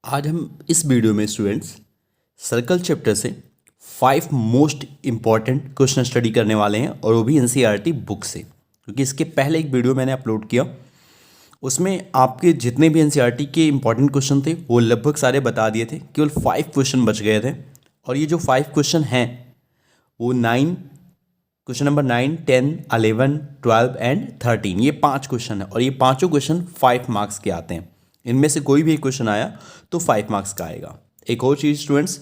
आज हम इस वीडियो में स्टूडेंट्स सर्कल चैप्टर से 5 मोस्ट इम्पॉर्टेंट क्वेश्चन स्टडी करने वाले हैं और वो भी एनसीईआरटी बुक से, क्योंकि इसके पहले एक वीडियो मैंने अपलोड किया उसमें आपके जितने भी एनसीईआरटी के इम्पॉर्टेंट क्वेश्चन थे वो लगभग सारे बता दिए थे। केवल 5 क्वेश्चन बच गए थे और ये जो 5 क्वेश्चन हैं वो क्वेश्चन नंबर 9, 10, 11, 12 एंड 13 ये 5 क्वेश्चन है और ये पाँचों क्वेश्चन 5 मार्क्स के आते हैं। इनमें से कोई भी एक क्वेश्चन आया तो 5 मार्क्स का आएगा। एक और चीज़ स्टूडेंट्स,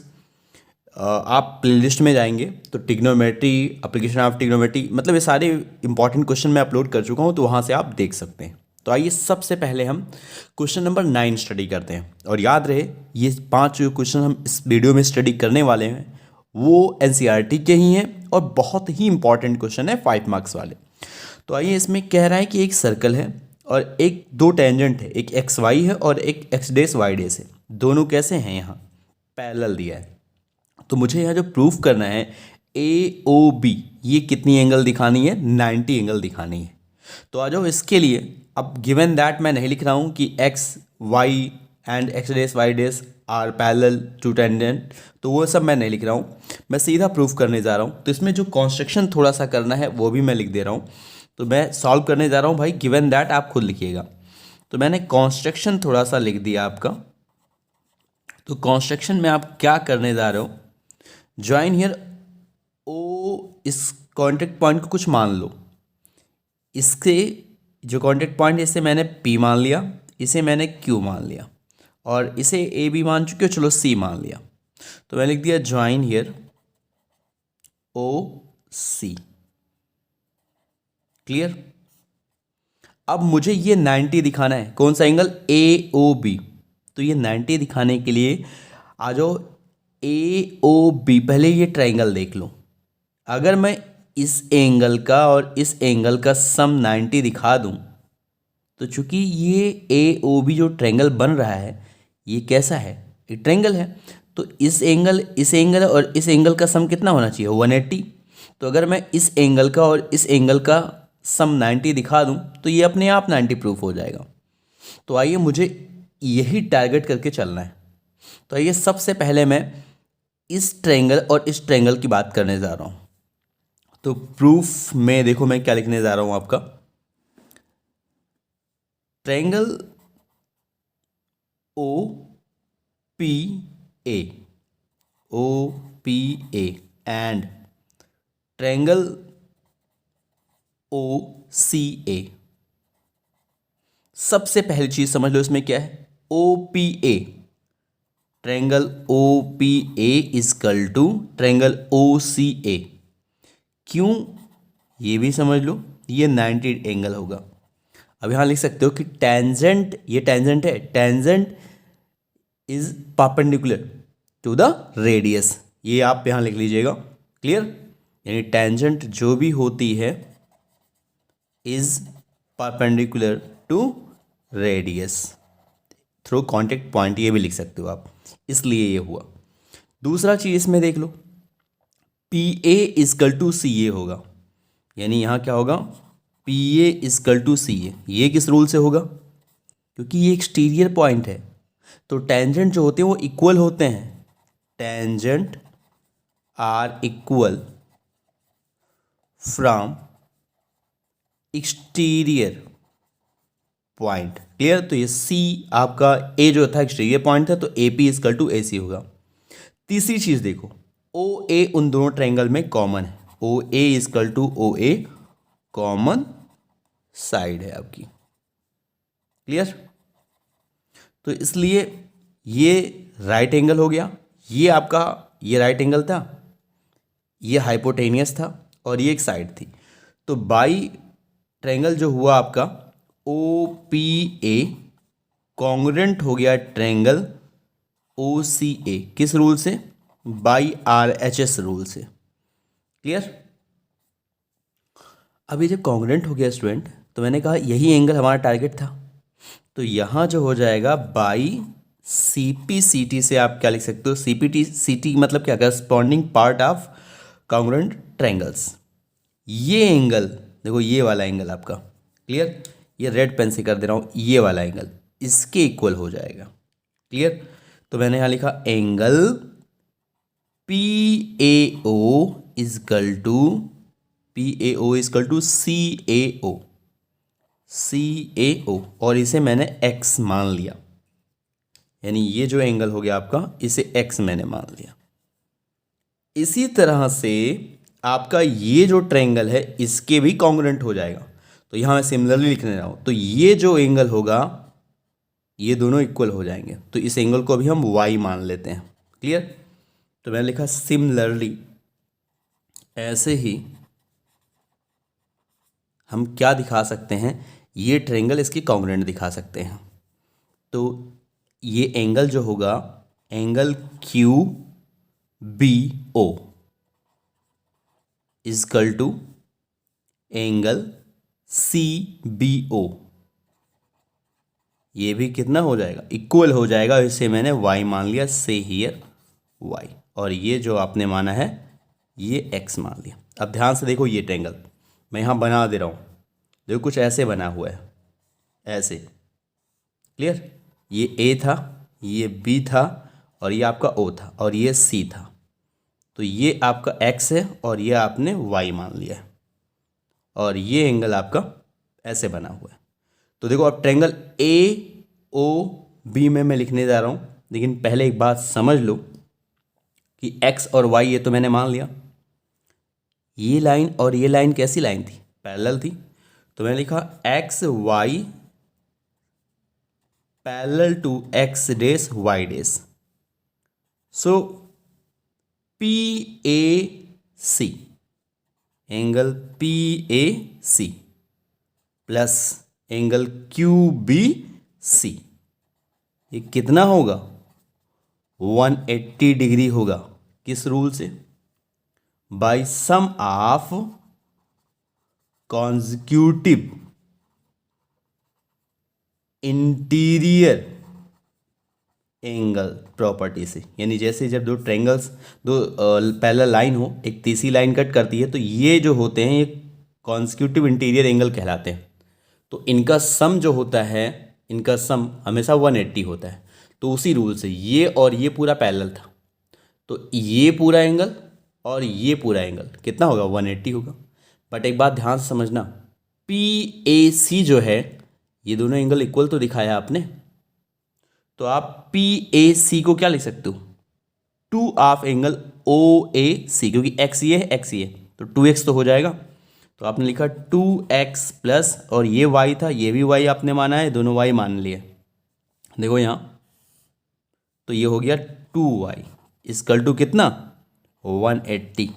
आप प्लेलिस्ट में जाएंगे तो ट्रिग्नोमेट्री, एप्लीकेशन ऑफ ट्रिग्नोमेट्री, मतलब ये सारे इंपॉर्टेंट क्वेश्चन मैं अपलोड कर चुका हूँ, तो वहाँ से आप देख सकते हैं। तो आइए सबसे पहले हम क्वेश्चन नंबर 9 स्टडी करते हैं। और याद रहे ये 5 जो क्वेश्चन हम इस वीडियो में स्टडी करने वाले हैं वो एनसीईआरटी के ही हैं और बहुत ही इंपॉर्टेंट क्वेश्चन है 5 मार्क्स वाले। तो आइए, इसमें कह रहा है कि एक सर्कल है और दो टेंजेंट है, एक एक्स वाई है और एक एक्स डेस वाई डेस है। दोनों कैसे हैं, यहाँ पैरेलल दिया है। तो मुझे यहाँ जो प्रूफ करना है ए ओ बी, ये कितनी एंगल दिखानी है, 90 एंगल दिखानी है। तो आ जाओ इसके लिए। अब गिवन दैट मैं नहीं लिख रहा हूँ कि X Y and X dash Y dash are parallel to tangent, तो वो सब मैं नहीं लिख रहा हूँ, मैं सीधा प्रूफ करने जा रहा हूँ। तो इसमें जो कॉन्स्ट्रक्शन थोड़ा सा करना है वो भी मैं लिख दे रहा हूँ। तो मैं सॉल्व करने जा रहा हूँ भाई, गिवन दैट आप खुद लिखिएगा। तो मैंने कॉन्स्ट्रक्शन थोड़ा सा लिख दिया आपका। तो कॉन्स्ट्रक्शन में आप क्या करने जा रहे हो, ज्वाइन हियर ओ, इस कॉन्टेक्ट पॉइंट को कुछ मान लो। इसके जो कॉन्टेक्ट पॉइंट है इसे मैंने P मान लिया, इसे मैंने Q मान लिया और इसे A B मान चुके हो, चलो C मान लिया। तो मैंने लिख दिया join here O C. Clear. अब मुझे ये 90 दिखाना है, कौन सा एंगल, ए ओ बी। तो ये 90 दिखाने के लिए आ जाओ ए ओ बी, पहले ये ट्रायंगल देख लो। अगर मैं इस एंगल का और इस एंगल का सम 90 दिखा दूं तो चूंकि ये ए ओ बी जो ट्रायंगल बन रहा है ये कैसा है, एक ट्रायंगल है। तो इस एंगल और इस एंगल का सम कितना होना चाहिए, 180। तो अगर मैं इस एंगल का और इस एंगल का सम 90 दिखा दूं तो ये अपने आप 90 प्रूफ हो जाएगा। तो आइए, मुझे यही टारगेट करके चलना है। तो आइए, सबसे पहले मैं इस ट्रायंगल और इस ट्रायंगल की बात करने जा रहा हूँ। तो प्रूफ में देखो मैं क्या लिखने जा रहा हूँ आपका, triangle O P A, O P A and triangle O C A. सबसे पहली चीज समझ लो इसमें क्या है, O P A, triangle O P A equal to triangle O C A. क्यों, ये भी समझ लो, ये 90 एंगल होगा। अब यहां लिख सकते हो कि टेंजेंट, ये टेंजेंट है, tangent is perpendicular to the radius, ये आप यहां लिख लीजिएगा। क्लियर। यानी टेंजेंट जो भी होती है is perpendicular to radius through contact point, ये भी लिख सकते हो आप, इसलिए ये हुआ। दूसरा चीज इसमें देख लो, पी ए इजकल टू सी ए होगा। यानी यहां क्या होगा, पी ए इजकल टू सी ए। ये किस रूल से होगा, क्योंकि ये एक्सटीरियर पॉइंट है तो टेंजेंट जो होते हैं वो इक्वल होते हैं। Tangent are equal from exterior point. Clear. तो ये सी आपका, ए जो था एक्सटीरियर पॉइंट था तो ए पी इजकल टू ए सी होगा। तीसरी चीज देखो, ओ ए उन दोनों ट्रायंगल में कॉमन है, ओ ए इजकल टू ओ ए कॉमन साइड है आपकी। क्लियर। तो इसलिए ये राइट एंगल हो गया, ये आपका, ये राइट एंगल था, ये हाइपोटेनियस था और ये एक साइड थी। तो बाई ट्रायंगल जो हुआ आपका ओ पी ए कॉन्ग्रुएंट हो गया ट्रायंगल ओ सी ए, किस रूल से, by R H S rule से। क्लियर। अब ये जब कॉन्ग्रुएंट हो गया स्टूडेंट, तो मैंने कहा यही एंगल हमारा टारगेट था, तो यहाँ जो हो जाएगा by C P C T से आप क्या लिख सकते हो, C P T C T मतलब क्या, corresponding part of congruent triangles. ये एंगल देखो, ये वाला एंगल आपका, क्लियर, ये रेड पेन से कर दे रहा हूँ, ये वाला एंगल इसके इक्वल हो जाएगा। क्लियर। तो मैंने यहाँ लिखा angle PAO is equal to CAO और इसे मैंने x मान लिया, यानी ये जो एंगल हो गया आपका, इसे x मैंने मान लिया। इसी तरह से आपका ये जो ट्रायंगल है इसके भी कॉन्ग्रुएंट हो जाएगा। तो यहाँ मैं सिमिलरली लिखने रहा हूँ, तो ये जो एंगल होगा ये दोनों इक्वल हो जाएंगे, तो इस एंगल को भी हम y मान लेते हैं। क्लियर? तो मैंने लिखा सिमिलरली, ऐसे ही हम क्या दिखा सकते हैं, ये ट्रायंगल इसकी कॉन्ग्रुएंट दिखा सकते हैं। तो ये एंगल जो होगा, angle QBO is equal to angle CBO, ये भी कितना हो जाएगा, इक्वल हो जाएगा। इसे मैंने y मान लिया, से हियर y, और ये जो आपने माना है ये x मान लिया। अब ध्यान से देखो, ये ट्रायंगल मैं यहाँ बना दे रहा हूँ, देखो कुछ ऐसे बना हुआ है, ऐसे। क्लियर? ये A था, ये B था, और ये आपका O था, और ये C था। तो ये आपका x है और ये आपने y मान लिया है, और ये एंगल आपका ऐसे बना हुआ है। तो देखो अब ट्रायंगल AOB में मैं लिखने जा रहा हूँ, लेकिन पहले एक बात समझ लो कि x और y ये तो मैंने मान लिया। ये लाइन और ये लाइन कैसी लाइन थी, पैरेलल थी। तो मैंने लिखा x y parallel to x dash y dash. So PAC, angle PAC plus angle QBC, ये कितना होगा, 180 डिग्री होगा। किस रूल से? By sum of consecutive interior angle property से। यानी जैसे जब दो ट्रायंगल्स, दो पैरेलल लाइन हो, एक तीसरी लाइन कट करती है, तो ये जो होते हैं ये कॉन्जिक्यूटिव इंटीरियर एंगल कहलाते हैं। तो इनका सम जो होता है, इनका सम हमेशा 180 होता है। तो उसी रूल से ये और ये पूरा पैरेलल था, तो ये पूरा एंगल और ये पूरा एंगल कितना होगा, 180 होगा। बट एक बात ध्यान से समझना, PAC जो है, ये दोनों एंगल इक्वल तो दिखाया आपने, तो आप PAC को क्या लिख सकते हो, 2 ऑफ एंगल OAC, क्योंकि x ये है, x ये है, तो 2x तो हो जाएगा। तो आपने लिखा 2x प्लस, और ये y था, ये भी y आपने माना है, दोनों y मान लिए। देखो यहाँ, तो ये हो गया 2y इक्वल टू कितना, 180।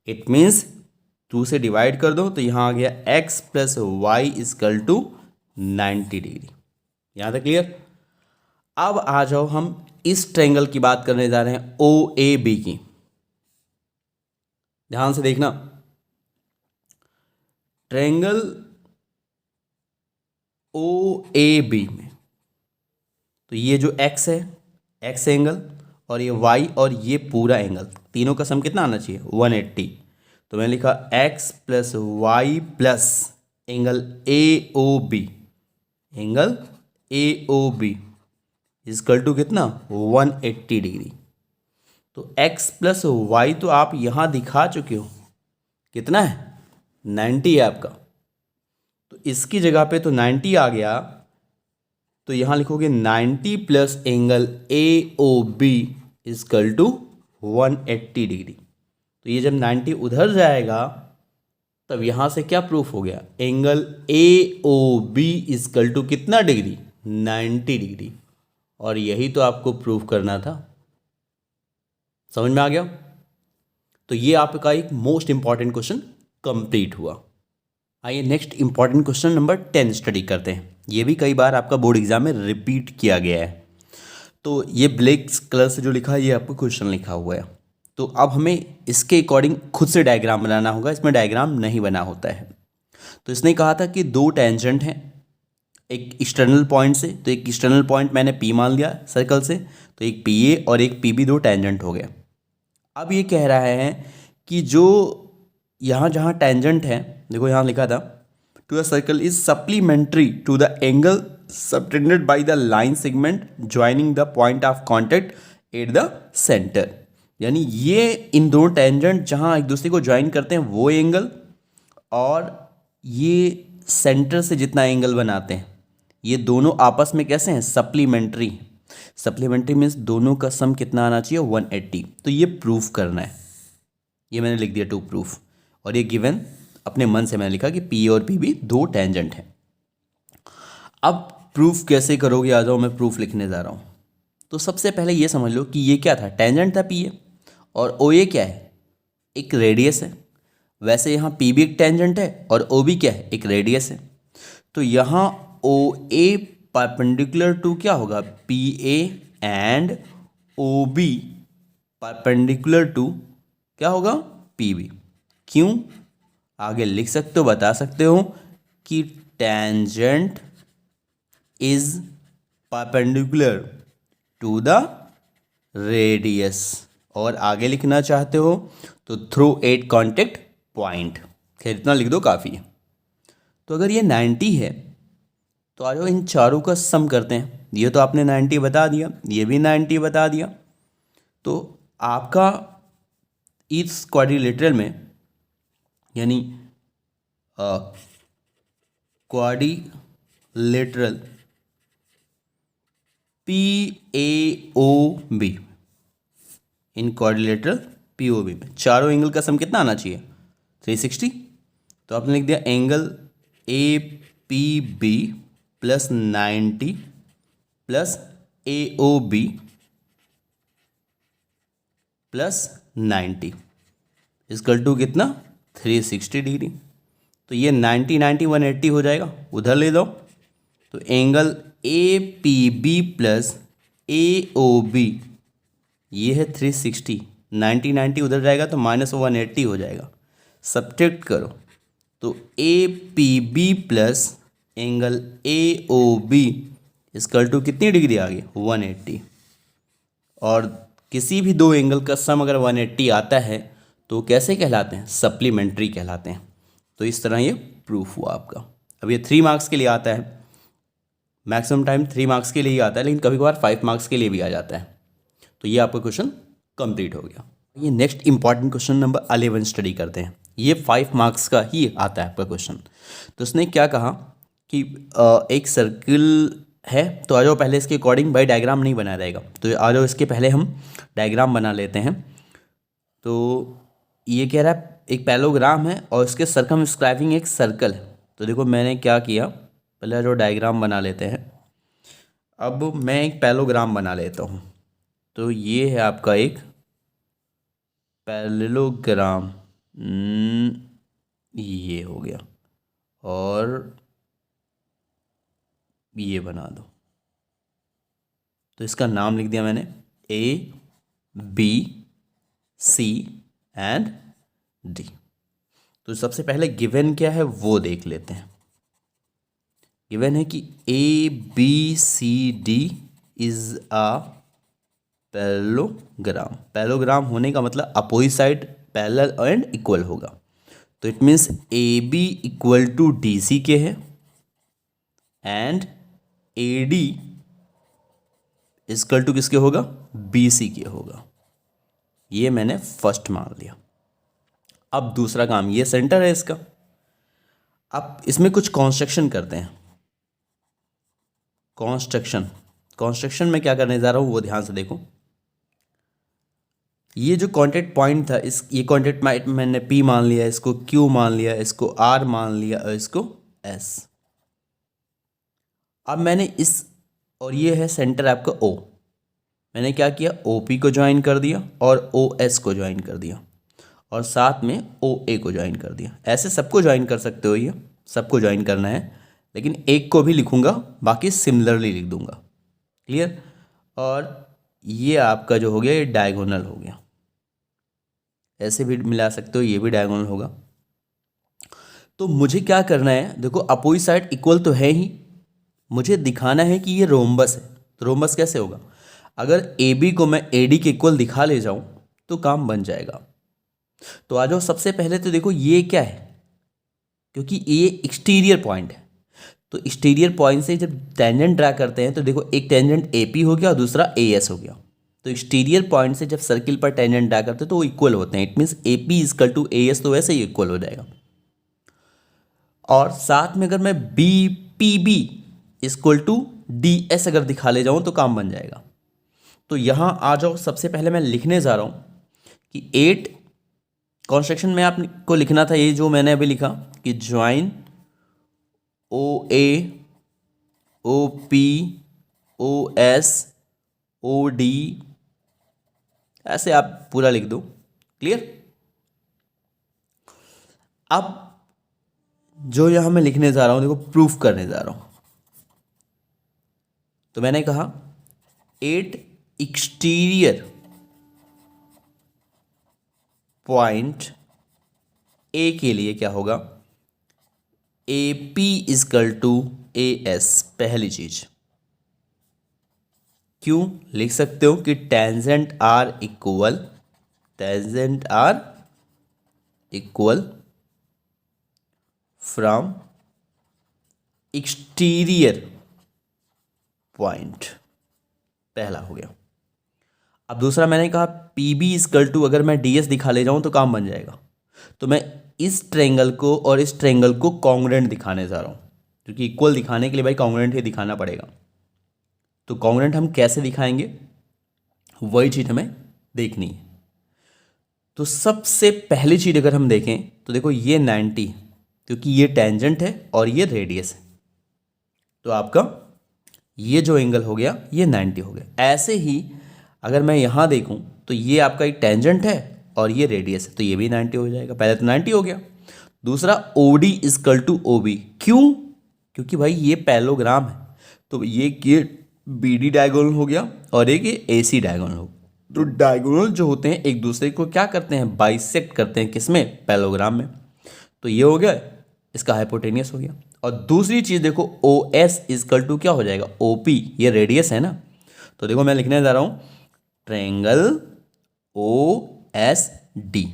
इट मीन्स 2 से डिवाइड कर दो, तो यहाँ आ गया x plus Y equal to 90 degree. यहाँ तक क्लियर? अब आ जाओ, हम इस ट्रायंगल की बात करने जा रहे हैं, OAB की। ध्यान से देखना, ट्रायंगल OAB में तो ये जो x है, x एंगल, और ये y और ये पूरा एंगल, तीनों का सम कितना आना चाहिए, 180। तो मैंने लिखा x plus Y plus angle AOB, angle AOB equal to कितना, 180 डिग्री। तो x प्लस वाई तो आप यहाँ दिखा चुके हो, कितना है, 90 है आपका। तो इसकी जगह पे तो 90 आ गया, तो यहाँ लिखोगे 90 plus angle AOB equal to 180 degree. तो ये जब 90 उधर जाएगा, तब यहाँ से क्या प्रूफ हो गया, एंगल AOB इक्वल टू कितना डिग्री, 90 डिग्री। और यही तो आपको प्रूफ करना था। समझ में आ गया? तो ये आपका एक मोस्ट इंपॉर्टेंट क्वेश्चन कंप्लीट हुआ। आइए next important question number 10 study करते हैं। ये भी कई बार आपका बोर्ड एग्जाम में रिपीट किया गया है। तो ये ब्लैक कलर से जो लिखा है, ये आपको क्वेश्चन लिखा हुआ है। तो अब हमें इसके अकॉर्डिंग खुद से डायग्राम बनाना होगा, इसमें डायग्राम नहीं बना होता है। तो इसने कहा था कि दो टेंजेंट हैं एक एक्सटर्नल पॉइंट से, तो एक एक्सटर्नल पॉइंट मैंने P मान लिया सर्कल से, तो एक PA और एक PB दो टेंजेंट हो गए। अब ये कह रहा है कि जो यहाँ जहाँ टेंजेंट है, देखो यहाँ लिखा था to a circle is supplementary to the angle subtended by the line segment joining the point of contact at the centre. यानी ये इन दोनों टेंजेंट जहाँ एक दूसरे को ज्वाइन करते हैं वो एंगल, और ये सेंटर से जितना एंगल बनाते हैं, ये दोनों आपस में कैसे हैं, सप्लीमेंट्री। सप्लीमेंट्री मीन्स दोनों का सम कितना आना चाहिए, 180। तो ये प्रूफ करना है, ये मैंने लिख दिया टू प्रूफ, और ये गिवन अपने मन से मैंने लिखा कि पी और पी भी दो टेंजेंट हैं। अब प्रूफ कैसे करोगे, आ जाओ मैं प्रूफ लिखने जा रहा हूँ। तो सबसे पहले ये समझ लो कि ये क्या था, टेंजेंट था पी ए, और ओ ए क्या है, एक रेडियस है। वैसे यहाँ पी भी एक टेंजेंट है और ओ भी क्या है, एक रेडियस है। तो यहाँ ओ ए परपेंडिकुलर टू क्या होगा, P A, and O B perpendicular to क्या होगा, पी बी। क्यों, आगे लिख सकते हो, बता सकते हो कि tangent is perpendicular to the radius, और आगे लिखना चाहते हो तो थ्रू एट कॉन्टेक्ट पॉइंट। खैर इतना लिख दो काफ़ी है। तो अगर ये 90 है तो आ जाओ इन चारों का सम करते हैं। ये तो आपने 90 बता दिया, ये भी 90 बता दिया। तो आपका इस क्वाड्रिलेटरल में, यानी quadrilateral P A O B, इन क्वाड्रिलेटरल पी ओ बी में चारों एंगल का सम कितना आना चाहिए, 360। तो आपने लिख दिया angle A P B plus 90 plus A O B plus 90 equal to कितना, 360 डिग्री। तो ये 90 90 180 हो जाएगा, उधर ले दो। तो angle A P B plus A O B, ये है 360, 90 90 उधर जाएगा तो माइनस 180 हो जाएगा। सब्ट्रैक्ट करो तो A P B plus angle A O B equal to कितनी डिग्री आ गई, 180। और किसी भी दो एंगल का सम अगर 180 आता है तो कैसे कहलाते हैं, सप्लीमेंट्री कहलाते हैं। तो इस तरह ये प्रूफ हुआ आपका। अब ये 3 मार्क्स के लिए आता है, मैक्सिमम टाइम 3 मार्क्स के लिए ही आता है, लेकिन कभी कभार 5 मार्क्स के लिए भी आ जाता है। तो ये आपका क्वेश्चन कंप्लीट हो गया। ये next important question number 11 study करते हैं। ये 5 मार्क्स का ही आता है आपका क्वेश्चन। तो उसने क्या कहा कि एक सर्किल है, तो आ जाओ पहले इसके अकॉर्डिंग, बाई डायग्राम नहीं बना रहेगा, तो आ जाओ इसके पहले हम डायग्राम बना लेते हैं। तो ये कह रहा है एक पैलोग्राम है और इसके सर्कमस्क्राइबिंग एक सर्कल है। तो देखो मैंने क्या किया, पहले जो डायग्राम बना लेते हैं। अब मैं एक पैलोग्राम बना लेता हूँ। तो ये है आपका एक पैरेललोग्राम, ये हो गया, और ये बना दो। तो इसका नाम लिख दिया मैंने A B C and D. तो सबसे पहले गिवन क्या है वो देख लेते हैं। गिवन है कि A B C D is a parallelogram. Parallelogram होने का मतलब opposite side parallel and equal होगा। तो it means A B equal to D C के है, and A D equal to किसके होगा, बी सी के होगा। ये मैंने फर्स्ट मान लिया। अब दूसरा काम, ये सेंटर है इसका। अब इसमें कुछ कॉन्स्ट्रक्शन करते हैं। कॉन्स्ट्रक्शन में क्या करने जा रहा हूँ वो ध्यान से देखो। ये जो कॉन्टैक्ट पॉइंट था, ये कॉन्टैक्ट पॉइंट मैंने P मान लिया, इसको Q मान लिया, इसको R मान लिया और इसको S। अब मैंने इस, और ये है सेंटर आपका O, मैंने क्या किया, OP को ज्वाइन कर दिया और OS को ज्वाइन कर दिया, और साथ में OA को ज्वाइन कर दिया। ऐसे सबको ज्वाइन कर सकते हो, ये सबको ज्वाइन करना है, लेकिन एक को भी लिखूंगा, बाकी सिमिलरली लिख दूंगा। क्लियर। और ये आपका जो हो गया, ये डायगोनल हो गया। ऐसे भी मिला सकते हो, ये भी डायगोनल होगा। तो मुझे क्या करना है, देखो अपोजिट साइड इक्वल तो है ही, मुझे दिखाना है कि ये रोम्बस है। तो रोम्बस कैसे होगा, अगर ए बी को मैं ए डी के इक्वल दिखा ले जाऊं तो काम बन जाएगा। तो आ जाओ, सबसे पहले तो देखो ये क्या है, क्योंकि ये एक्सटीरियर पॉइंट है, तो एक्सटीरियर पॉइंट से जब टेंजेंट ड्रा करते हैं तो देखो एक टेंजेंट ए पी हो गया और दूसरा ए एस हो गया। तो एक्सटीरियर पॉइंट से जब सर्किल पर टेंजेंट ड्रा करते हैं तो वो इक्वल होते हैं। It means A P equal to A S, तो वैसे ही इक्वल हो जाएगा। और साथ में अगर मैं B P B equal to D S अगर दिखा ले जाऊँ तो काम बन जाएगा। तो यहाँ आ जाओ, सबसे पहले मैं लिखने जा रहा हूँ कि 8 कॉन्स्ट्रक्शन में आपको लिखना था ये जो मैंने अभी लिखा कि join O A, O P, O S, O D, ऐसे आप पूरा लिख दो। क्लियर? अब जो यहां मैं लिखने जा रहा हूं, देखो प्रूफ करने जा रहा हूं। तो मैंने कहा 8 एक्सटीरियर पॉइंट ए के लिए क्या होगा, A P equal to A S. पहली चीज क्यों लिख सकते हो कि tangent are equal, tangent are equal from exterior point, पहला हो गया। अब दूसरा मैंने कहा पी बी इजकल टू, अगर मैं डी एस दिखा ले जाऊं तो काम बन जाएगा। तो मैं इस ट्रेंगल को और इस ट्रेंगल को कॉन्ग्रुएंट दिखाने जा रहा हूं, क्योंकि इक्वल दिखाने के लिए भाई कॉन्ग्रुएंट ही दिखाना पड़ेगा। तो कॉन्ग्रुएंट हम कैसे दिखाएंगे, वही चीज हमें देखनी है। तो सबसे पहली चीज अगर हम देखें तो देखो ये 90, क्योंकि ये टेंजेंट है और ये रेडियस है, तो आपका ये जो एंगल हो गया ये 90 हो गया। ऐसे ही अगर मैं यहाँ देखूँ तो ये आपका एक टेंजेंट है और ये रेडियस है, तो ये भी 90 हो जाएगा। पहले तो 90 हो गया। दूसरा OD इजकल टू OB, क्यों? क्योंकि भाई ये पैरेललोग्राम है, तो ये BD डायगोनल हो गया और एक ये AC डायगोनल हो। तो डायगोनल जो होते हैं एक दूसरे को क्या करते हैं, बाइसेक्ट करते हैं। किसमें? पैरेललोग्राम में। तो ये हो गया, इसका हाइपोटेनियस हो गया। और दूसरी चीज देखो OS इजकल टू क्या हो जाएगा, OP, ये रेडियस है ना। तो देखो मैं लिखने जा रहा हूं triangle OSD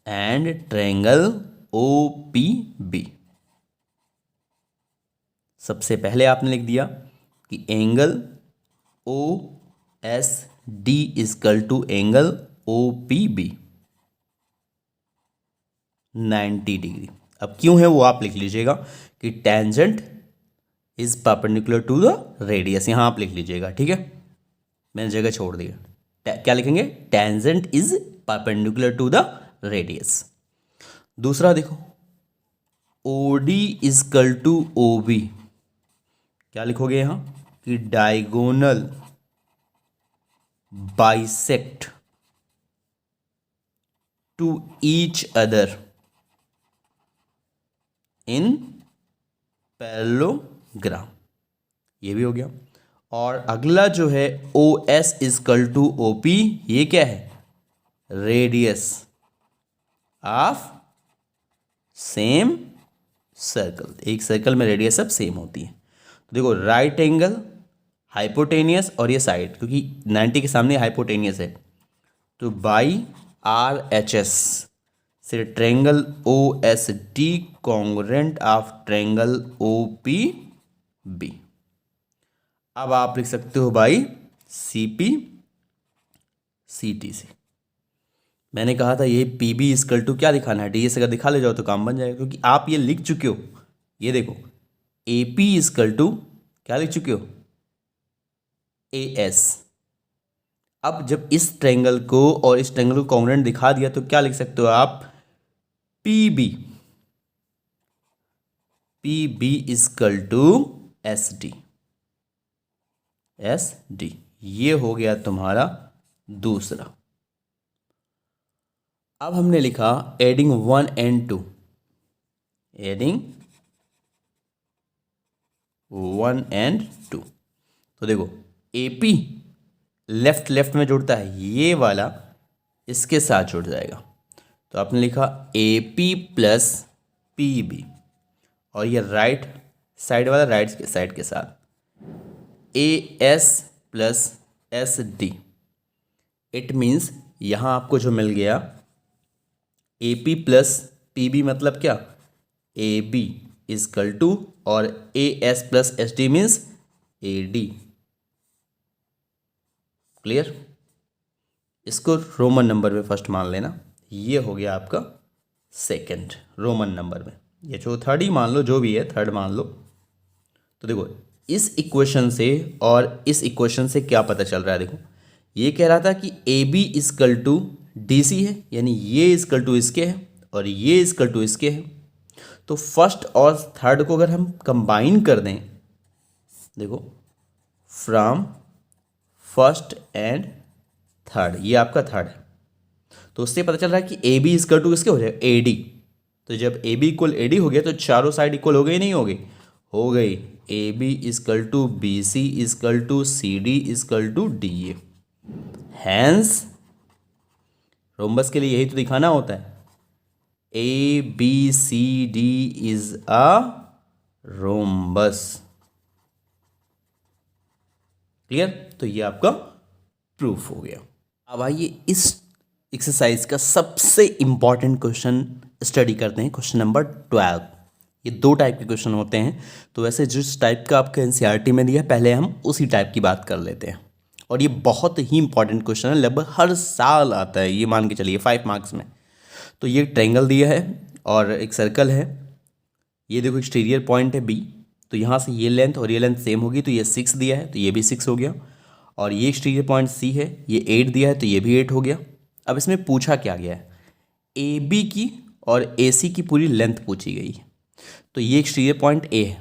and triangle OPB। सबसे पहले आपने लिख दिया कि angle OSD equal to angle OPB 90 degree. अब क्यों है वो आप लिख लीजिएगा कि tangent is perpendicular to the radius, यहां आप लिख लीजिएगा। ठीक है, मैंने जगह छोड़ दी। क्या लिखेंगे, tangent is perpendicular to the radius. दूसरा देखो OD इजकल टू OB, क्या लिखोगे यहां कि diagonal bisect to each other in parallelogram, ये भी हो गया। और अगला जो है OS इजकल टू OP, ये क्या है, रेडियस ऑफ सेम सर्कल। एक सर्कल में रेडियस सब सेम होती है। तो देखो राइट एंगल, हाइपोटेनियस और ये साइड, क्योंकि 90 के सामने हाइपोटेनियस है, तो बाई RHS से triangle OSD congruent of triangle OPB। अब आप लिख सकते हो बाई CP CT से। मैंने कहा था ये PB इजकल टू क्या दिखाना है, DS अगर दिखा ले जाओ तो काम बन जाएगा, क्योंकि आप ये लिख चुके हो। ये देखो AP इजकल टू क्या लिख चुके हो, AS। अब जब इस ट्रायंगल को और इस ट्रायंगल को कॉन्ग्रुएंट दिखा दिया तो क्या लिख सकते हो आप, PB इजकल टू SD। ये हो गया तुम्हारा दूसरा। अब हमने लिखा एडिंग 1 and 2, एडिंग 1 and 2। तो देखो AP लेफ्ट में जुड़ता है, ये वाला इसके साथ जुड़ जाएगा। तो आपने लिखा AP प्लस PB, और ये राइट साइड वाला राइट साइड के साथ AS plus SD। It means यहां आपको जो मिल गया AP प्लस PB, मतलब क्या, AB इजकल टू, और A S plus S D means A D. Clear? इसको रोमन नंबर में फर्स्ट मान लेना, ये हो गया आपका सेकंड रोमन नंबर में। ये जो थर्ड ही मान लो, जो भी है थर्ड मान लो। तो देखो इस इक्वेशन से और इस इक्वेशन से क्या पता चल रहा है, देखो ये कह रहा था कि A B equal to D C है, यानी ये इजकल टू इसके है और ये इजकल टू इसके है। तो फर्स्ट और थर्ड को अगर हम कंबाइन कर दें, देखो फ्रॉम फर्स्ट एंड थर्ड, ये आपका थर्ड है, तो उससे पता चल रहा है कि ए बी इजकल टू किसके हो जाएगा, ए डी। तो जब A B equal A D हो गया तो चारों साइड इक्वल हो गई, नहीं हो गई? हो गई। A B equal to B C equal to C D equal to D A. Hence rhombus के लिए यही तो दिखाना होता है, A B C D is a rhombus. Clear? तो ये आपका प्रूफ हो गया। अब आइए इस एक्सरसाइज का सबसे इंपॉर्टेंट क्वेश्चन स्टडी करते हैं, क्वेश्चन नंबर 12। ये दो टाइप के क्वेश्चन होते हैं, तो वैसे जिस टाइप का आपका एनसीईआरटी में दिया है पहले हम उसी टाइप की बात कर लेते हैं। और ये बहुत ही इंपॉर्टेंट क्वेश्चन है, लगभग हर साल आता है, ये मान के चलिए 5 मार्क्स में। तो ये ट्रायंगल दिया है और एक सर्कल है, ये देखो एक्सटीरियर पॉइंट है बी, तो यहाँ से ये लेंथ और ये लेंथ सेम होगी, तो ये 6 दिया है तो ये भी 6 हो गया। और ये एक्सटीरियर पॉइंट सी है, ये 8 दिया है तो ये भी 8 हो गया। अब इसमें पूछा क्या गया है, ए बी की और ए सी की पूरी लेंथ पूछी गई है। तो ये एक्सटीरियर पॉइंट ए है,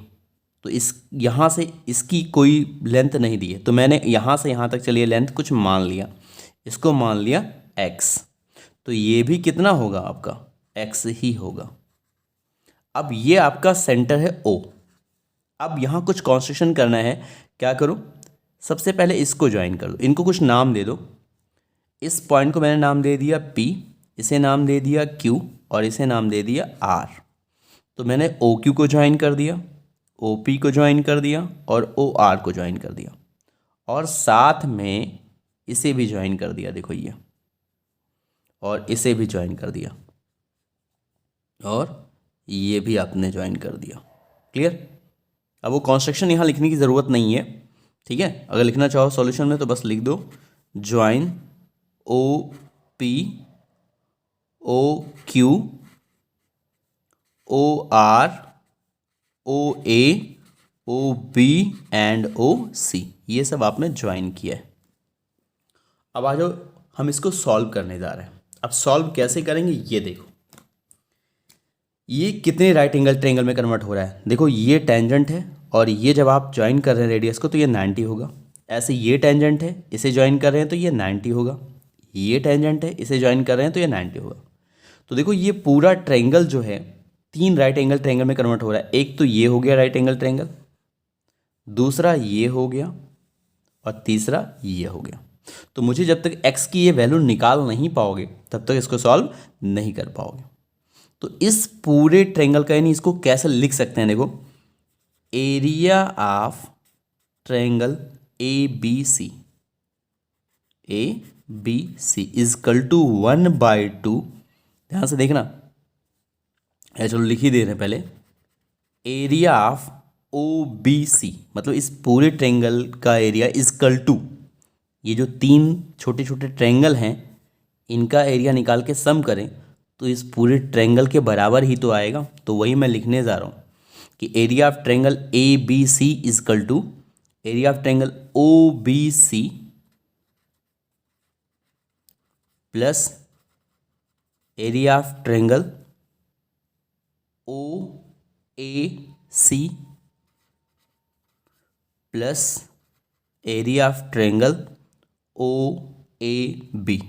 तो इस यहाँ से इसकी कोई लेंथ नहीं दी है, तो मैंने यहाँ से यहाँ तक चलिए लेंथ कुछ मान लिया, इसको मान लिया x। तो ये भी कितना होगा आपका, x ही होगा। अब ये आपका सेंटर है O। अब यहाँ कुछ कॉन्स्ट्रक्शन करना है, क्या करो, सबसे पहले इसको ज्वाइन कर दो, इनको कुछ नाम दे दो। इस पॉइंट को मैंने नाम दे दिया P, इसे नाम दे दिया Q और इसे नाम दे दिया R। तो मैंने OQ को ज्वाइन कर दिया, OP को ज्वाइन कर दिया और OR को ज्वाइन कर दिया, और साथ में इसे भी ज्वाइन कर दिया, देखो ये, और इसे भी ज्वाइन कर दिया, और ये भी आपने ज्वाइन कर दिया। क्लियर? अब वो कॉन्स्ट्रक्शन यहाँ लिखने की ज़रूरत नहीं है, ठीक है? अगर लिखना चाहो सॉल्यूशन में तो बस लिख दो join OP OQ OR OA OB and OC, ये सब आपने ज्वाइन किया है। अब आ जाओ, हम इसको सॉल्व करने जा रहे हैं। अब सॉल्व कैसे करेंगे ये देखो, ये कितने राइट एंगल ट्रायंगल में कन्वर्ट हो रहा है, देखो ये टेंजेंट है और ये जब आप ज्वाइन कर रहे हैं रेडियस को तो ये 90 होगा। ऐसे ये टेंजेंट है, इसे ज्वाइन कर रहे हैं तो ये 90 होगा। ये टेंजेंट है, इसे ज्वाइन कर रहे हैं तो ये 90 होगा। तो देखो ये पूरा ट्रायंगल जो है 3 राइट एंगल ट्रायंगल में कन्वर्ट हो रहा है। एक तो ये हो गया राइट एंगल ट्रायंगल, दूसरा ये हो गया और तीसरा ये हो गया। तो मुझे जब तक x की ये वैल्यू निकाल नहीं पाओगे तब तक इसको सॉल्व नहीं कर पाओगे। तो इस पूरे ट्रायंगल का, यानी इसको कैसे लिख सकते हैं, देखो area of triangle ABC equal to 1/2, ध्यान से देखना, चलो लिख ही दे रहे हैं पहले, एरिया ऑफ OBC मतलब इस पूरे ट्रायंगल का एरिया इजकल टू, ये जो 3 छोटे छोटे ट्रायंगल हैं इनका एरिया निकाल के सम करें तो इस पूरे ट्रायंगल के बराबर ही तो आएगा। तो वही मैं लिखने जा रहा हूँ कि area of triangle ABC equal to area of triangle OBC plus area of triangle OAC plus area of triangle OAB।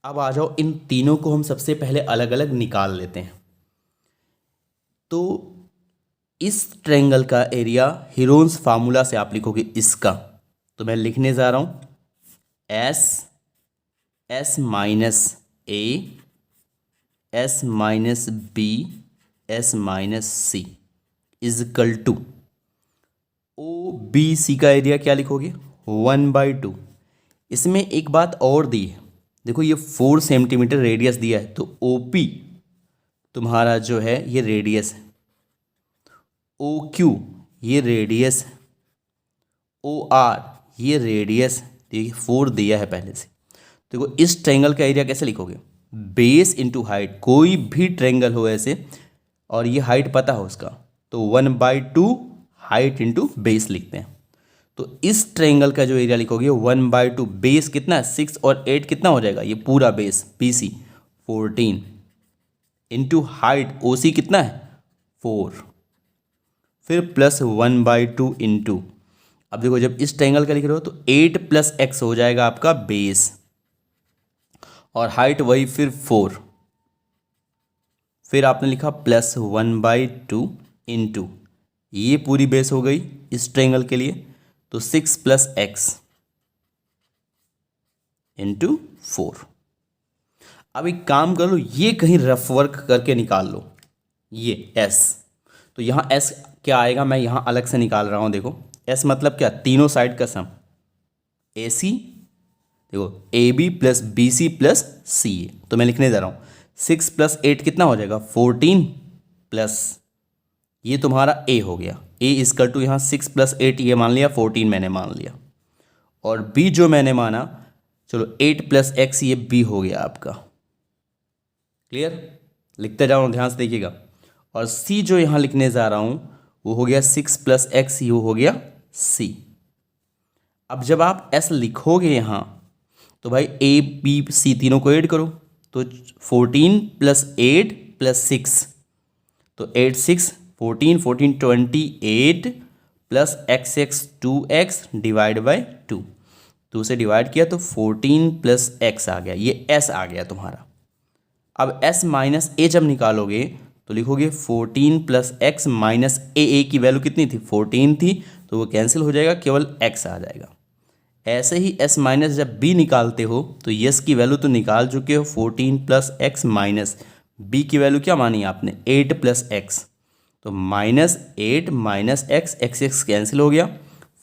अब आ जाओ, इन तीनों को हम सबसे पहले अलग अलग निकाल लेते हैं। तो इस ट्रायंगल का एरिया हीरोन्स फार्मूला से आप लिखोगे इसका, तो मैं लिखने जा रहा हूँ S minus A S minus B S minus C equal to OBC का एरिया क्या लिखोगे 1/2। इसमें एक बात और दी है, देखो ये 4 सेंटीमीटर रेडियस दिया है, तो OP तुम्हारा जो है ये रेडियस है, ओ क्यू ये रेडियस है, ओ आर ये रेडियस है। देखिए 4 दिया है पहले से। देखो इस ट्रायंगल का एरिया कैसे लिखोगे, बेस इंटू हाइट। कोई भी ट्रायंगल हो ऐसे और ये हाइट पता हो उसका, तो 1/2 हाइट इंटू बेस लिखते हैं। तो इस ट्रायंगल का जो एरिया लिखोगे 1/2, बेस कितना है 6 और 8 कितना हो जाएगा, ये पूरा base BC 14 into height OC कितना है 4, फिर प्लस 1/2 इंटू, अब देखो जब इस ट्रायंगल का लिख रहे हो तो 8 + x हो जाएगा आपका बेस, और हाइट वही फिर 4, फिर आपने लिखा प्लस 1/2 इंटू, ये पूरी बेस हो गई इस ट्रायंगल के लिए, तो 6 + x इंटू 4। अब एक काम कर लो, ये कहीं रफ वर्क करके निकाल लो, ये s, तो यहाँ s क्या आएगा, मैं यहाँ अलग से निकाल रहा हूँ। देखो s मतलब क्या, तीनों साइड का सम, AC, देखो AB + BC + CA, तो मैं लिखने जा रहा हूँ 6 + 8 कितना हो जाएगा 14, प्लस ये तुम्हारा A हो गया, A = यहाँ 6 + 8 ये मान लिया, 14 मैंने मान लिया, और B जो मैंने माना, चलो 8 + x ये B हो गया आपका। क्लियर, लिखते जाओ ध्यान से देखिएगा। और C जो यहाँ लिखने जा रहा हूँ वो हो गया 6 + x, ये हो गया C। अब जब आप S लिखोगे यहाँ तो भाई A B C तीनों को ऐड करो, तो 14 + 8 + 6, तो 8 6 14 14 28 plus x 2x divide by 2, 2 से डिवाइड किया तो 14 + x आ गया, ये s आ गया तुम्हारा। अब s - a जब निकालोगे तो लिखोगे 14 + x माइनस a की वैल्यू कितनी थी 14 थी, तो वो कैंसिल हो जाएगा, केवल x आ जाएगा। ऐसे ही s- जब b निकालते हो तो यस की वैल्यू तो निकाल चुके हो, 14 + x माइनस b की वैल्यू क्या मानी आपने 8 + x, तो -8 - x, x कैंसिल हो गया,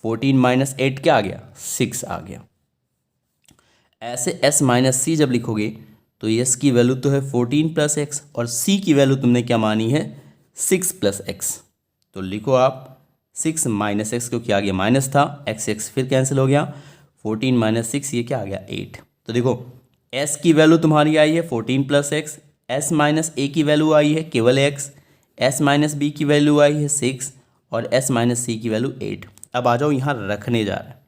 14 - 8 क्या आ गया 6 आ गया। ऐसे s - c जब लिखोगे तो यस की वैल्यू तो है 14 + x और c की वैल्यू तुमने क्या मानी है 6 + x, तो लिखो आप 6 - x, क्योंकि आगे माइनस था, x फिर कैंसिल हो गया, 14 - 6 ये क्या आ गया 8। तो देखो s की वैल्यू तुम्हारी आई है 14 + x, s - a की वैल्यू आई है केवल x, s - b की वैल्यू आई है 6 और s - c की वैल्यू 8। अब आ जाओ यहाँ रखने जा रहे हैं,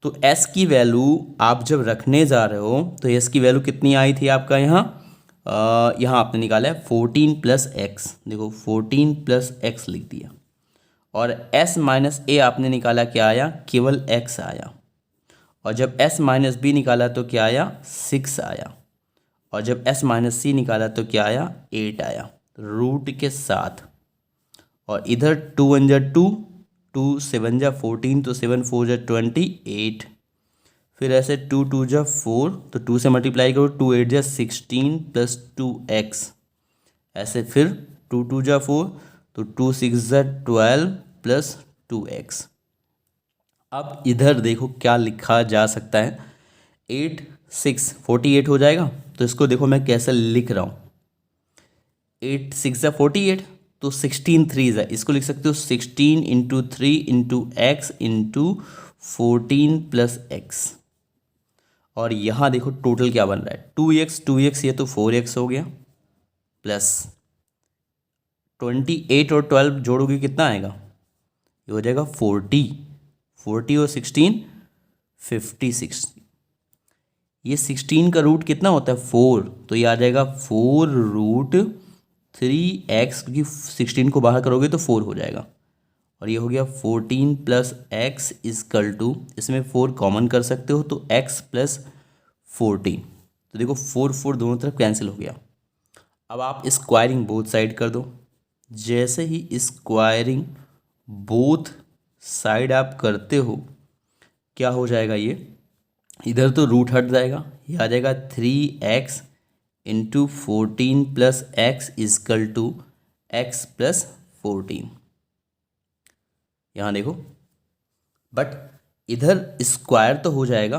तो s की वैल्यू आप जब रखने जा रहे हो तो s की वैल्यू कितनी आई थी आपका यहाँ, यहाँ आपने निकाला है 14 + x, देखो 14 + x लिख दिया, और s - a आपने निकाला क्या आया केवल x आया, और जब s - b निकाला तो क्या आया 6 आया, और जब s - c निकाला तो क्या आया 8 आया रूट के साथ, और इधर 2 × 1 = 2, 2 7 × 14, तो 7 4 × 28, फिर ऐसे 2 2 × 4, तो 2 से मल्टीप्लाई करो, 2 8 × 16 + 2x, ऐसे फिर 2 2 × 4, तो 2 6 × 12 + 2x। अब इधर देखो क्या लिखा जा सकता है, 8 6 48 हो जाएगा, तो इसको देखो मैं कैसे लिख रहा हूँ, 8 6 × 48, तो 16 3 है, इसको लिख सकते हो 16 × 3 × x × 14 + x, और यहाँ देखो टोटल क्या बन रहा है 2x, ये तो 4x हो गया, प्लस 28 और 12 जोड़ोगे कितना आएगा, ये हो जाएगा 40, 40 और 16 56, ये 16 का रूट कितना होता है 4, तो ये आ जाएगा 4√3x, क्योंकि 16 को बाहर करोगे तो 4 हो जाएगा, और ये हो गया 14 + x = इसमें 4 कॉमन कर सकते हो तो x + 14, तो देखो 4 4 दोनों तरफ कैंसिल हो गया। अब आप स्क्वायरिंग बोथ साइड कर दो, जैसे ही स्क्वायरिंग बोथ साइड आप करते हो क्या हो जाएगा, ये इधर तो रूट हट जाएगा, ये आ जाएगा 3x × 14 + x = x + 14, यहाँ देखो, बट इधर स्क्वायर तो हो जाएगा।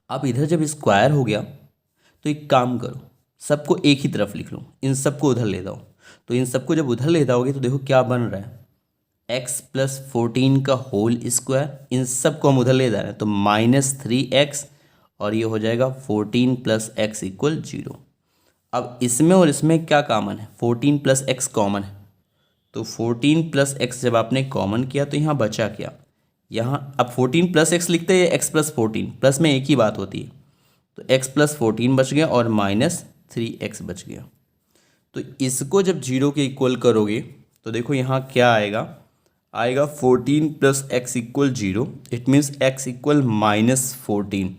अब इधर जब स्क्वायर हो गया तो एक काम करो, सबको एक ही तरफ लिख लो, इन सबको उधर ले जाओ। तो इन सबको जब उधर ले जाओगे तो देखो क्या बन रहा है, x+14 का होल स्क्वायर, इन सबको हम उधर ले जा रहे हैं तो -3x, और ये हो जाएगा 14 + x = 0। अब इसमें और इसमें क्या कॉमन है, 14 + x कॉमन है, तो 14 + x जब आपने कॉमन किया तो यहाँ बचा क्या, यहाँ अब 14 + x लिखते हैं, x+14 प्लस में एक ही बात होती है, तो x+14 बच गया और -3x बच गया। तो इसको जब 0 के इक्वल करोगे तो देखो यहाँ क्या आएगा, आएगा 14 + x = 0, इट मीन्स x = -14।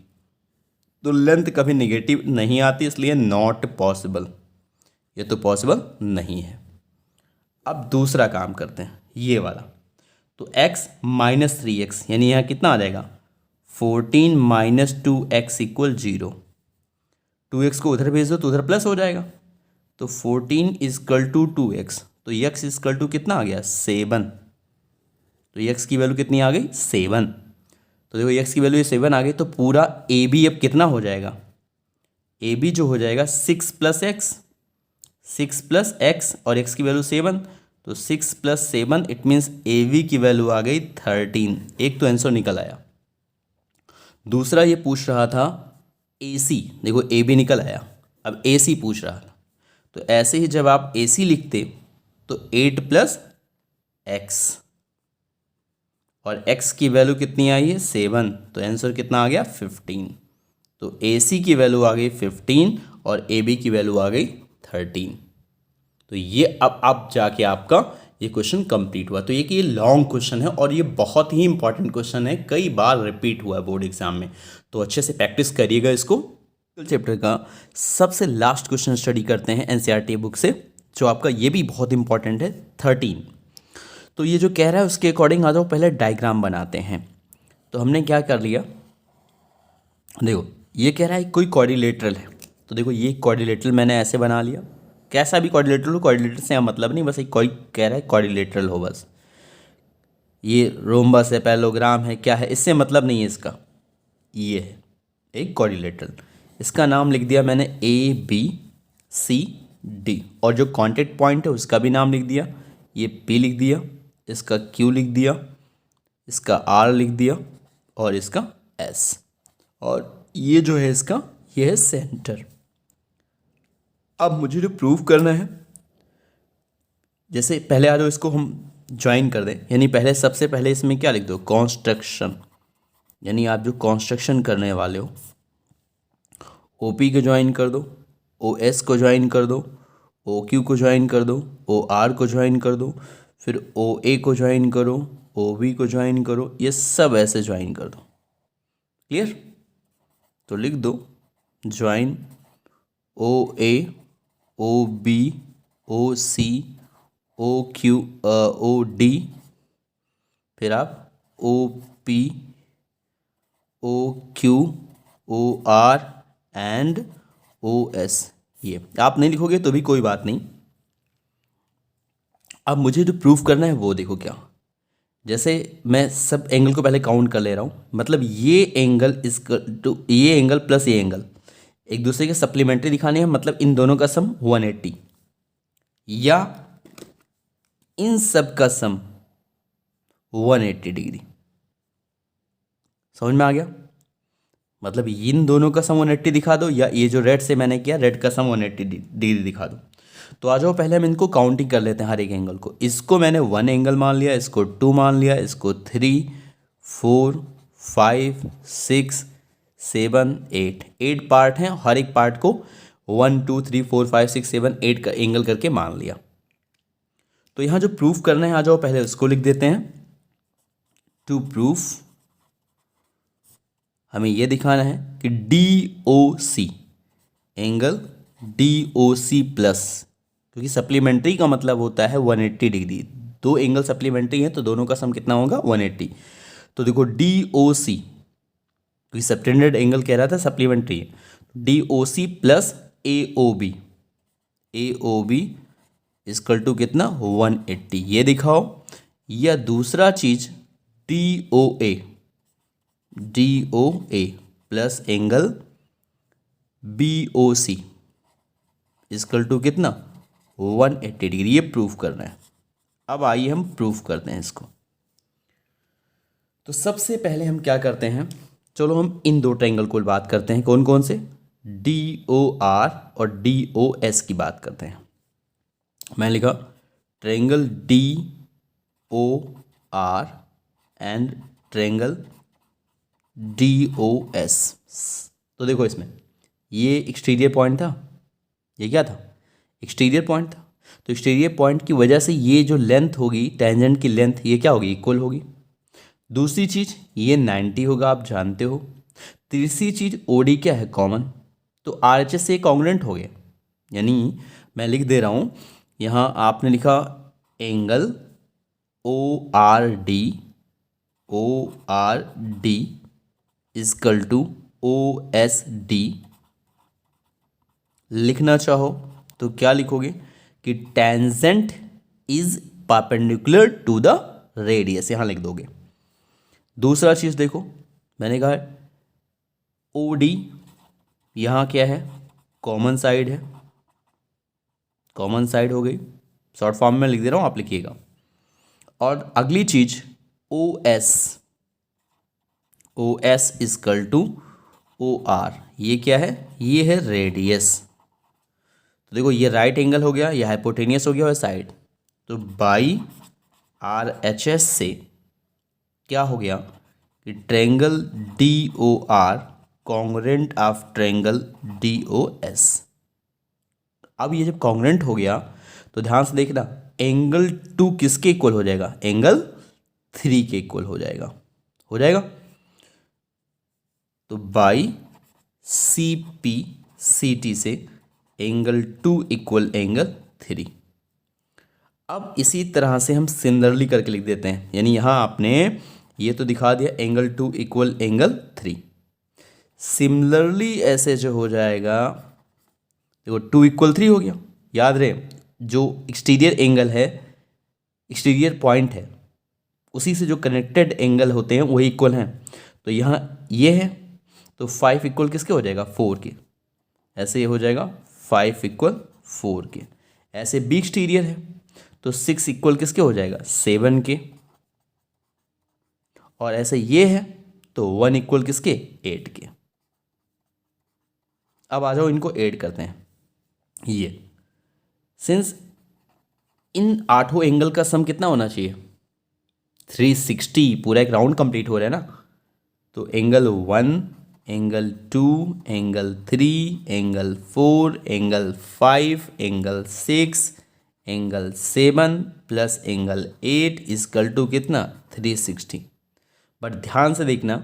तो लेंथ कभी नेगेटिव नहीं आती, इसलिए नॉट पॉसिबल, ये तो पॉसिबल नहीं है। अब दूसरा काम करते हैं, ये वाला, तो x -3x यानी यहाँ कितना आ जाएगा, 14 - 2x = 0। 2x को उधर भेज दो तो उधर प्लस हो जाएगा, तो 14 = 2x, तो x = कितना आ गया, 7। तो x की वैल्यू कितनी आ गई, 7। तो देखो x की वैल्यू 7 आ गई, तो पूरा ए बी अब कितना हो जाएगा, ए बी जो हो जाएगा 6 + x, 6 + x और x की वैल्यू 7, तो 6 + 7 इट मीन्स ए बी की वैल्यू आ गई 13। एक तो आंसर निकल आया। दूसरा ये पूछ रहा था ए सी, देखो ए बी निकल आया, अब ए सी पूछ रहा था, तो ऐसे ही जब आप ए सी लिखते तो 8 + x, और x की वैल्यू कितनी आई है, 7, तो आंसर कितना आ गया, 15। तो ए सी की वैल्यू आ गई 15 और ए बी की वैल्यू आ गई 13। तो ये अब जाके आपका ये क्वेश्चन कंप्लीट हुआ। तो ये कि ये लॉन्ग क्वेश्चन है और ये बहुत ही इंपॉर्टेंट क्वेश्चन है, कई बार रिपीट हुआ है बोर्ड एग्जाम में, तो अच्छे से प्रैक्टिस करिएगा इसको। चैप्टर का सबसे लास्ट क्वेश्चन स्टडी करते हैं एनसीईआरटी बुक से, जो आपका ये भी बहुत इंपॉर्टेंट है, 13। तो ये जो कह रहा है उसके अकॉर्डिंग आ जाओ, पहले डायग्राम बनाते हैं। तो हमने क्या कर लिया, देखो ये कह रहा है कोई क्वाड्रिलेटरल है, तो देखो ये क्वाड्रिलेटरल मैंने ऐसे बना लिया, कैसा भी क्वाड्रिलेटरल हो, क्वाड्रिलेटरल से मतलब नहीं, बस एक कोई कह रहा है क्वाड्रिलेटरल हो बस। ये रोम्बस है, पैरेललोग्राम है, क्या है, इससे मतलब नहीं है इसका, ये है एक क्वाड्रिलेटरल। इसका नाम लिख दिया मैंने ABCD, और जो कॉन्टैक्ट पॉइंट है उसका भी नाम लिख दिया, ये P लिख दिया, इसका Q लिख दिया, इसका R लिख दिया और इसका S, और ये जो है इसका, ये है सेंटर। अब मुझे जो प्रूव करना है, जैसे पहले आ जाओ इसको हम ज्वाइन कर दें, यानी पहले सबसे पहले इसमें क्या लिख दो, कंस्ट्रक्शन, यानी आप जो कंस्ट्रक्शन करने वाले हो, OP को ज्वाइन कर दो, OS को ज्वाइन कर दो, OQ को ज्वाइन कर दो, OR को ज्वाइन कर दो, फिर OA को ज्वाइन करो, OB को ज्वाइन करो, ये सब ऐसे ज्वाइन कर दो। क्लियर, तो लिख दो join OA OB OC OQ OD, फिर आप OP OQ OR and OS। ये आप नहीं लिखोगे तो भी कोई बात नहीं। अब मुझे जो प्रूफ करना है वो देखो क्या, जैसे मैं सब एंगल को पहले काउंट कर ले रहा हूँ, मतलब ये एंगल तो ये एंगल प्लस ये एंगल एक दूसरे के सप्लीमेंट्री दिखाने हैं, मतलब इन दोनों का सम 180, या इन सब का सम 180 डिग्री। समझ में आ गया, मतलब इन दोनों का सम 180 दिखा दो, या ये जो रेड से मैंने किया रेड का सम 180 डिग्री दिखा दो। तो आ जाओ पहले हम इनको काउंटिंग कर लेते हैं, हर एक एंगल को। इसको मैंने 1 एंगल मान लिया, इसको 2 मान लिया, इसको 3 4 5 6 7 8 पार्ट हैं, हर एक पार्ट को 1 2 3 4 5 6 7 8 का एंगल करके मान लिया। तो यहाँ जो प्रूफ करना है, आ जाओ पहले उसको लिख देते हैं। टू प्रूफ हमें यह दिखाना है कि DOC एंगल DOC प्लस, क्योंकि सप्लीमेंट्री का मतलब होता है 180 डिग्री, दो एंगल सप्लीमेंट्री हैं तो दोनों का सम कितना होगा, 180। तो देखो DOC, क्योंकि सबटेंडेड एंगल कह रहा था सप्लीमेंट्री है, DOC plus AOB equal to कितना, 180, ये दिखाओ। या दूसरा चीज DOA plus angle BOC, equal to कितना 180 डिग्री, ये प्रूफ करना है। अब आइए हम प्रूफ करते हैं इसको। तो सबसे पहले हम क्या करते हैं, चलो हम इन दो ट्रायंगल को बात करते हैं, कौन कौन से, DOR और DOS की बात करते हैं। मैं लिखा triangle DOR and triangle DOS। तो देखो इसमें ये एक्सटीरियर पॉइंट था, ये क्या था, एक्सटीरियर पॉइंट था। तो एक्सटीरियर पॉइंट की वजह से ये जो लेंथ होगी टेंजेंट की लेंथ, ये क्या होगी, इक्वल होगी। दूसरी चीज़ ये 90 होगा, आप जानते हो। तीसरी चीज़ OD क्या है, कॉमन, तो RHS से कॉन्ग्रुएंट हो गया। यानी मैं लिख दे रहा हूँ यहाँ, आपने लिखा angle ORD equal to OSD। लिखना चाहो तो क्या लिखोगे कि tangent is perpendicular to the radius, यहाँ लिख दोगे। दूसरा चीज़ देखो, मैंने कहा OD यहाँ क्या है, कॉमन साइड है, कॉमन साइड हो गई, शॉर्ट फॉर्म में लिख दे रहा हूँ, आप लिखिएगा। और अगली चीज OS इजकल टू OR, ये क्या है, ये है रेडियस। तो देखो ये राइट एंगल हो गया, यह हाइपोटेनियस हो गया और साइड, तो बाई RHS से क्या हो गया कि triangle DOR congruent of triangle DOS। अब ये जब कॉन्ग्रुएंट हो गया तो ध्यान से देखना, एंगल 2 किसके इक्वल हो जाएगा, एंगल 3 के इक्वल हो जाएगा, हो जाएगा। तो बाई CPCT से एंगल 2 इक्वल एंगल 3। अब इसी तरह से हम सिमिलरली करके लिख देते हैं, यानी यहाँ आपने ये तो दिखा दिया एंगल 2 इक्वल एंगल 3। सिमिलरली ऐसे जो हो जाएगा, देखो 2 इक्वल 3 हो गया। याद रहे जो एक्सटीरियर एंगल है, एक्सटीरियर पॉइंट है, उसी से जो कनेक्टेड एंगल होते हैं वही इक्वल हैं। तो यहाँ ये है तो 5 इक्वल किसके हो जाएगा, 4 के। ऐसे ये हो जाएगा 5 इक्वल 4 के। ऐसे बी एक्सटीरियर है तो 6 इक्वल किसके हो जाएगा, 7 के। और ऐसे ये है तो 1 इक्वल किसके, 8 के। अब आ जाओ इनको ऐड करते हैं। ये सिंस इन 8 एंगल का सम कितना होना चाहिए, 360, पूरा एक राउंड कंप्लीट हो रहा है ना। तो angle 1, angle 2, angle 3, angle 4, angle 5, angle 6, angle 7 plus angle 8 equal to कितना, 360। बट ध्यान से देखना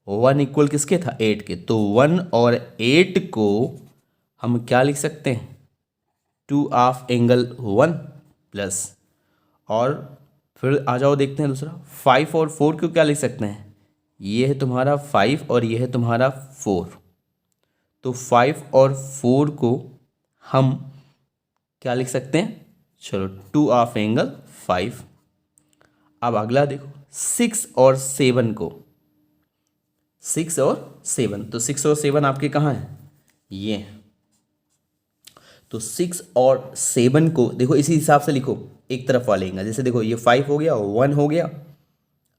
1 इक्वल किसके था, 8 के। तो 1 और 8 को हम क्या लिख सकते हैं, 2 ऑफ एंगल 1 प्लस, और फिर आ जाओ देखते हैं दूसरा 5 और 4 को क्या लिख सकते हैं, ये है तुम्हारा 5 और ये है तुम्हारा 4। तो 5 और 4 को हम क्या लिख सकते हैं, चलो 2 ऑफ एंगल 5। अब अगला देखो 6 और 7 को, 6 और 7, तो 6 और 7 आपके कहाँ हैं, ये हैं। तो 6 और 7 को देखो इसी हिसाब से लिखो, एक तरफ वाले एंगल, जैसे देखो ये 5 हो गया, 1 हो गया,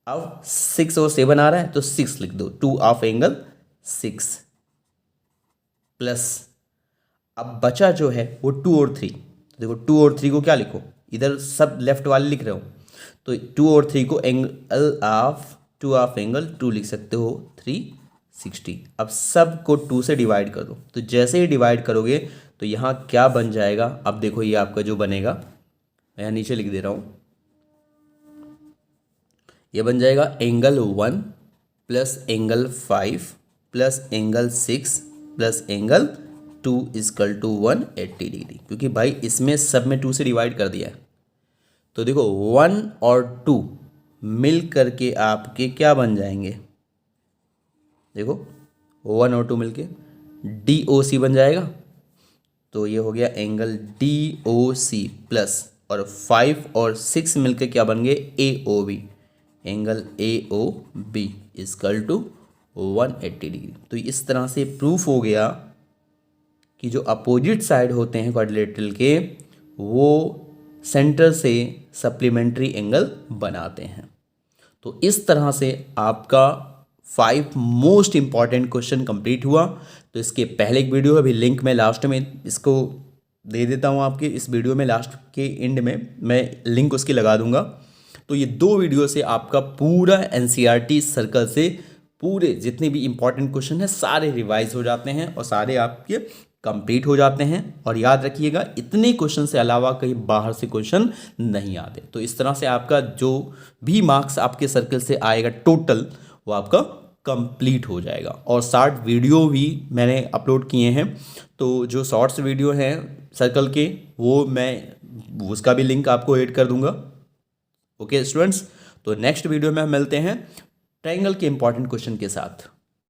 अब 6 और 7 आ रहा है तो 6 लिख दो, 2 ऑफ एंगल 6 प्लस, अब बचा जो है वो 2 और 3। तो देखो 2 और 3 को क्या लिखो, इधर सब लेफ्ट वाले लिख रहे हो, तो 2 और 3 को एंगल ऑफ 2 ऑफ एंगल 2 लिख सकते हो 360। अब सब को 2 से डिवाइड कर दो, तो जैसे ही डिवाइड करोगे तो यहाँ क्या बन जाएगा, अब देखो ये आपका जो बनेगा, मैं यहाँ नीचे लिख दे रहा हूँ, ये बन जाएगा angle 1 plus angle 5 plus angle 6 plus angle 2 equal to 180 degree, क्योंकि भाई इसमें सब में 2 से डिवाइड कर दिया है। तो देखो 1 और 2 मिल करके आपके क्या बन जाएंगे, देखो 1 और 2 मिलके DOC बन जाएगा। तो ये हो गया एंगल DOC प्लस, और 5 और 6 मिलकर क्या बन गए, AOB, angle AOB equal to 180 degree. तो इस तरह से प्रूफ हो गया कि जो अपोजिट साइड होते हैं क्वाड्रिलेटरल के वो सेंटर से सप्लीमेंट्री एंगल बनाते हैं। तो इस तरह से आपका 5 मोस्ट इंपॉर्टेंट क्वेश्चन कंप्लीट हुआ। तो इसके पहले एक वीडियो अभी लिंक मैं लास्ट में इसको दे देता हूँ, आपके इस वीडियो में लास्ट के एंड में मैं लिंक उसकी लगा दूंगा। तो ये 2 वीडियो से आपका पूरा एनसीईआरटी सर्कल से पूरे जितने भी इंपॉर्टेंट क्वेश्चन हैं सारे रिवाइज हो जाते हैं और सारे आपके कंप्लीट हो जाते हैं। और याद रखिएगा इतने क्वेश्चन से अलावा कहीं बाहर से क्वेश्चन नहीं आते। तो इस तरह से आपका जो भी मार्क्स आपके सर्कल से आएगा टोटल वो आपका कंप्लीट हो जाएगा। और 60 वीडियो भी मैंने अपलोड किए हैं, तो जो शॉर्ट्स वीडियो हैं सर्कल के वो मैं उसका भी लिंक आपको ऐड कर दूंगा। ओके स्टूडेंट्स, तो नेक्स्ट वीडियो में हम मिलते हैं ट्रायंगल के इंपॉर्टेंट क्वेश्चन के साथ।